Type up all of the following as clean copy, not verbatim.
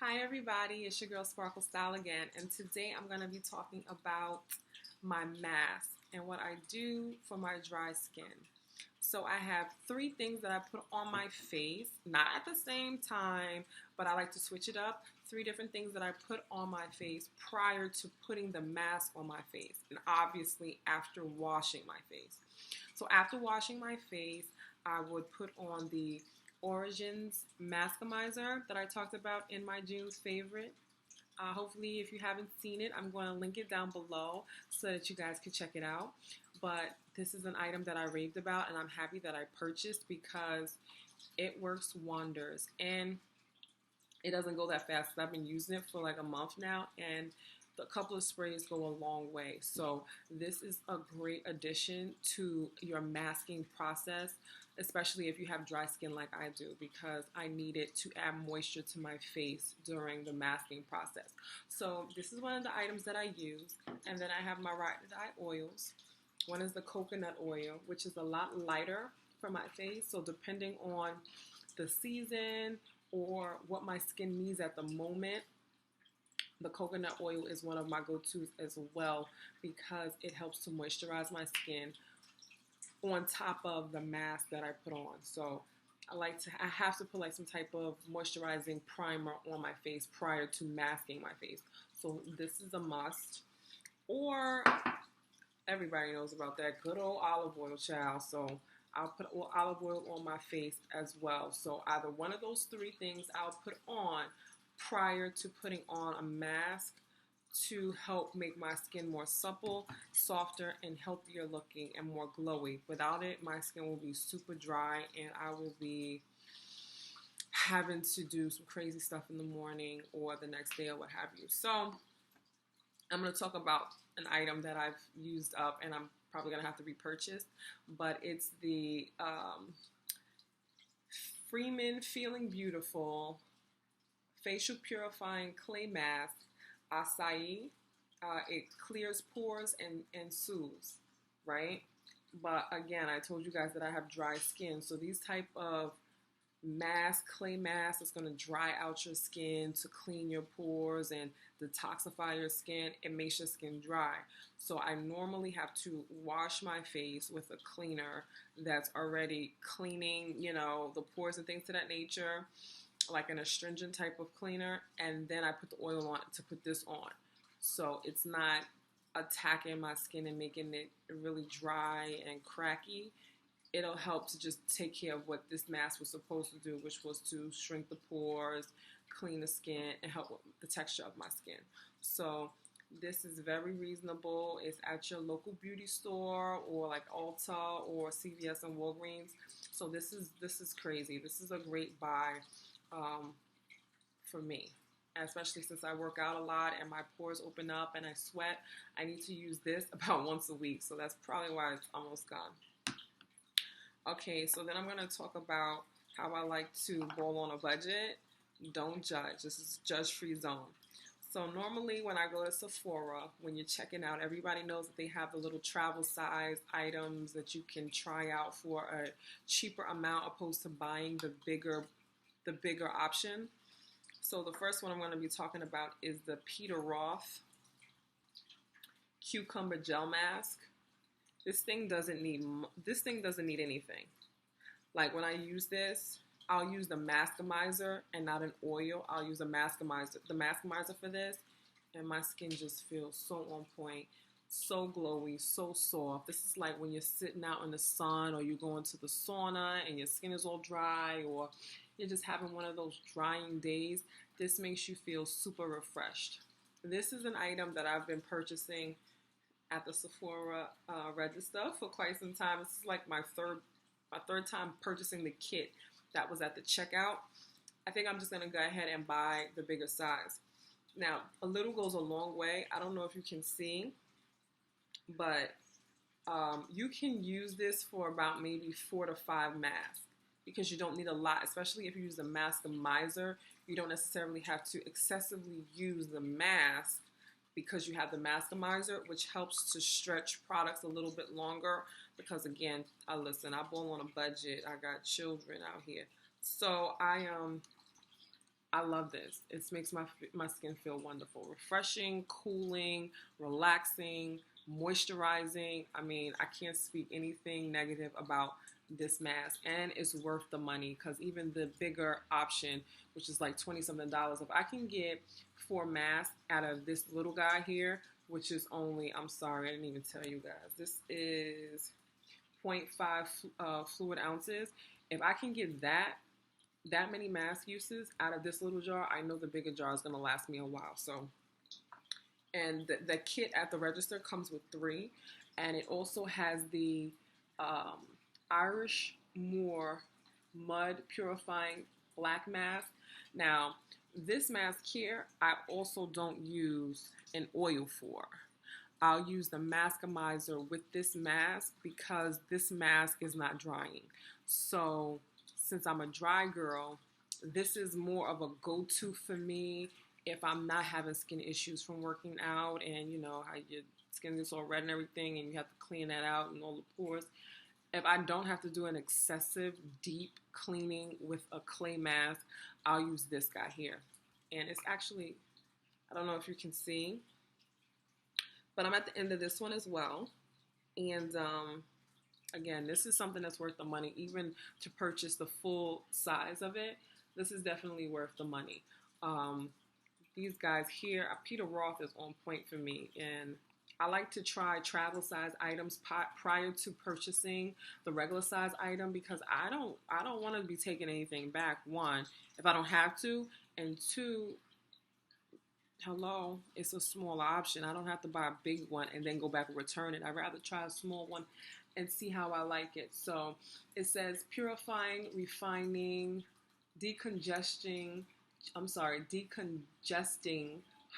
Hi everybody, it's your girl Sparkle Style again, and today I'm going to be talking about my mask and what I do for my dry skin. So I have three things that I put on my face, not at the same time, but I like to switch it up. Three different things that I put on my face prior to putting the mask on my face, and obviously after washing my face. So after washing my face, I would put on the Origins Maskimizer that I talked about in my June's favorite. Hopefully, if you haven't seen it, I'm going to link it down below so that you guys can check it out. But this is an item that I raved about, and I'm happy that I purchased because it works wonders. And it doesn't go that fast. I've been using it for like a month now, and a couple of sprays go a long way. So this is a great addition to your masking process, especially if you have dry skin like I do, because I need it to add moisture to my face during the masking process. So this is one of the items that I use. And then I have my ride or die oils. One is the coconut oil, which is a lot lighter for my face. So depending on the season or what my skin needs at the moment, the coconut oil is one of my go-tos as well because it helps to moisturize my skin on top of the mask that I put on. So I have to put like some type of moisturizing primer on my face prior to masking my face. So this is a must. Or everybody knows about that good old olive oil, child. So I'll put olive oil on my face as well. So either one of those three things I'll put on prior to putting on a mask to help make my skin more supple, softer, and healthier looking and more glowy. Without it, my skin will be super dry and I will be having to do some crazy stuff in the morning or the next day or what have you. So I'm going to talk about an item that I've used up and I'm probably going to have to repurchase, but it's the Freeman Feeling Beautiful Facial Purifying Clay Mask, acai. It clears pores and soothes, right? But again, I told you guys that I have dry skin, so these type of clay mask is going to dry out your skin to clean your pores and detoxify your skin. It makes your skin dry. So I normally have to wash my face with a cleaner that's already cleaning, the pores and things to that nature, like an astringent type of cleaner, and then I put the oil on to put this on. So it's not attacking my skin and making it really dry and cracky. It'll help to just take care of what this mask was supposed to do, which was to shrink the pores, clean the skin, and help with the texture of my skin. So this is very reasonable. It's at your local beauty store or like Ulta or CVS and Walgreens. So this is crazy. This is a great buy for me, especially since I work out a lot and my pores open up and I sweat. I need to use this about once a week, so that's probably why it's almost gone. Okay, so then I'm going to talk about how I like to bowl on a budget. Don't judge. This is judge-free zone. So normally when I go to Sephora, when you're checking out, everybody knows that they have the little travel size items that you can try out for a cheaper amount opposed to buying the bigger option. So the first one I'm going to be talking about is the Peter Roth Cucumber Gel Mask. This thing doesn't need anything. Like when I use this, I'll use the Maskimizer and not an oil. I'll use the Maskimizer for this, and my skin just feels so on point, so glowy, so soft. This is like when you're sitting out in the sun or you're going to the sauna and your skin is all dry, or you're just having one of those drying days. This makes you feel super refreshed. This is an item that I've been purchasing at the Sephora register for quite some time. This is like my third time purchasing the kit that was at the checkout. I think I'm just going to go ahead and buy the bigger size. Now, a little goes a long way. I don't know if you can see, but you can use this for about maybe 4 to 5 masks because you don't need a lot, especially if you use a Maskimizer. You don't necessarily have to excessively use the mask because you have the Maskimizer, which helps to stretch products a little bit longer because, again, listen, I bowl on a budget. I got children out here. So I I love this. It makes my skin feel wonderful. Refreshing, cooling, relaxing, moisturizing. I mean, I can't speak anything negative about this mask, and it's worth the money because even the bigger option, which is like 20 something dollars, if I can get 4 masks out of this little guy here, which is only, I'm sorry, I didn't even tell you guys, this is 0.5 fluid ounces. If I can get that many mask uses out of this little jar, I know the bigger jar is going to last me a while. So, and the kit at the register comes with 3, and it also has the um, Irish Moor mud purifying black mask. Now, this mask here, I also don't use an oil for. I'll use the maskamizer with this mask because this mask is not drying. So since I'm a dry girl, this is more of a go-to for me if I'm not having skin issues from working out, and you know how your skin gets all red and everything and you have to clean that out and all the pores. If I don't have to do an excessive deep cleaning with a clay mask, I'll use this guy here. And it's actually, I don't know if you can see, but I'm at the end of this one as well. And again, this is something that's worth the money. Even to purchase the full size of it, this is definitely worth the money. These guys here, Peter Roth is on point for me. And I like to try travel size items prior to purchasing the regular size item because I don't want to be taking anything back. 1, if I don't have to, and 2, hello, it's a smaller option. I don't have to buy a big one and then go back and return it. I'd rather try a small one and see how I like it. So it says purifying, refining, decongesting,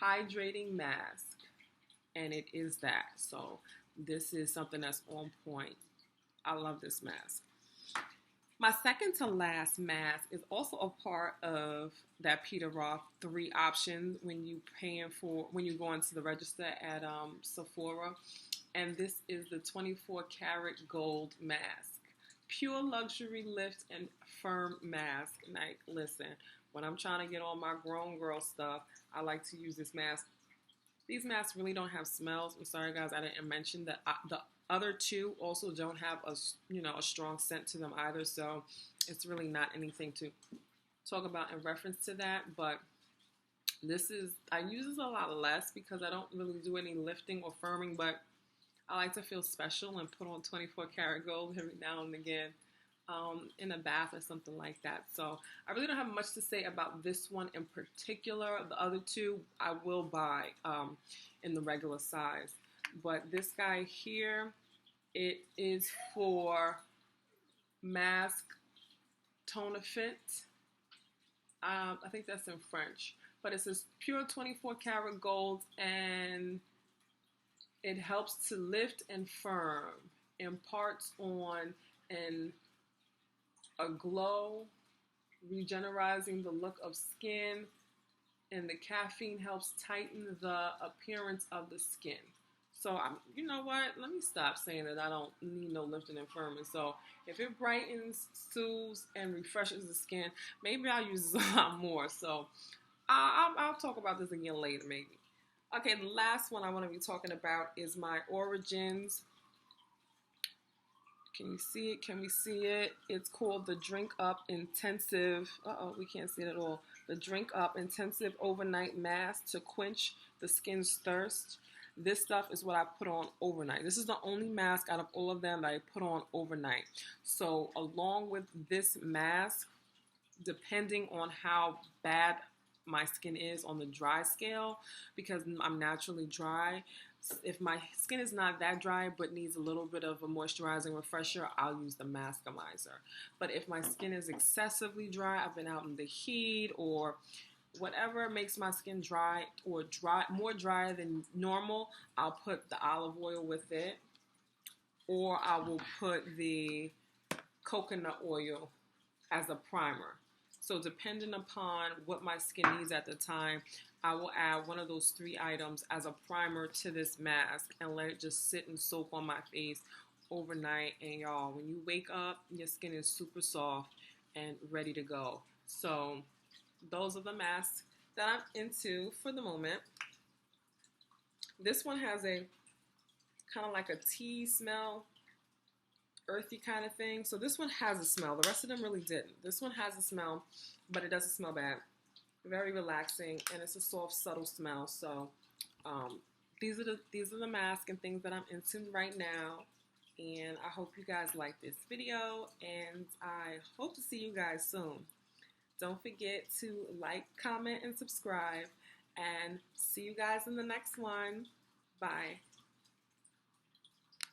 hydrating mask. And it is that. So this is something that's on point. I love this mask. My second to last mask is also a part of that Peter Roth 3 options when you go into the register at Sephora. And this is the 24 karat gold mask. Pure luxury lift and firm mask. And listen, when I'm trying to get all my grown girl stuff, I like to use this mask. These masks really don't have smells. I'm sorry, guys, I didn't mention that the other 2 also don't have a strong scent to them either. So it's really not anything to talk about in reference to that. But I use this a lot less because I don't really do any lifting or firming. But I like to feel special and put on 24 karat gold every now and again in a bath or something like that. So I really don't have much to say about this one in particular. The other 2 I will buy in the regular size. But this guy here, it is for mask tonifant. I think that's in French. But it says pure 24 karat gold, and it helps to lift and firm, imparts on a glow, regenerizing the look of skin, and the caffeine helps tighten the appearance of the skin. So, you know what? Let me stop saying that I don't need no lifting and firming. So, if it brightens, soothes, and refreshes the skin, maybe I'll use this a lot more. So, I'll talk about this again later, maybe. Okay, the last one I want to be talking about is my Origins. Can you see it? Can we see it? It's called the Drink Up Intensive. We can't see it at all. The Drink Up Intensive Overnight Mask to quench the skin's thirst. This stuff is what I put on overnight. This is the only mask out of all of them that I put on overnight. So along with this mask, depending on how bad my skin is on the dry scale, because I'm naturally dry, if my skin is not that dry but needs a little bit of a moisturizing refresher, I'll use the maskamizer. But if my skin is excessively dry, I've been out in the heat or whatever makes my skin dry or more dry than normal, I'll put the olive oil with it, or I will put the coconut oil as a primer. So depending upon what my skin needs at the time, I will add one of those 3 items as a primer to this mask and let it just sit and soak on my face overnight. And y'all, when you wake up, your skin is super soft and ready to go. So those are the masks that I'm into for the moment. This one has a kind of like a tea smell, earthy kind of thing. So this one has a smell. The rest of them really didn't. This one has a smell, but it doesn't smell bad. Very relaxing, and it's a soft, subtle smell. So these are the masks and things that I'm into right now. And I hope you guys like this video, and I hope to see you guys soon. Don't forget to like, comment, and subscribe, and see you guys in the next one. Bye.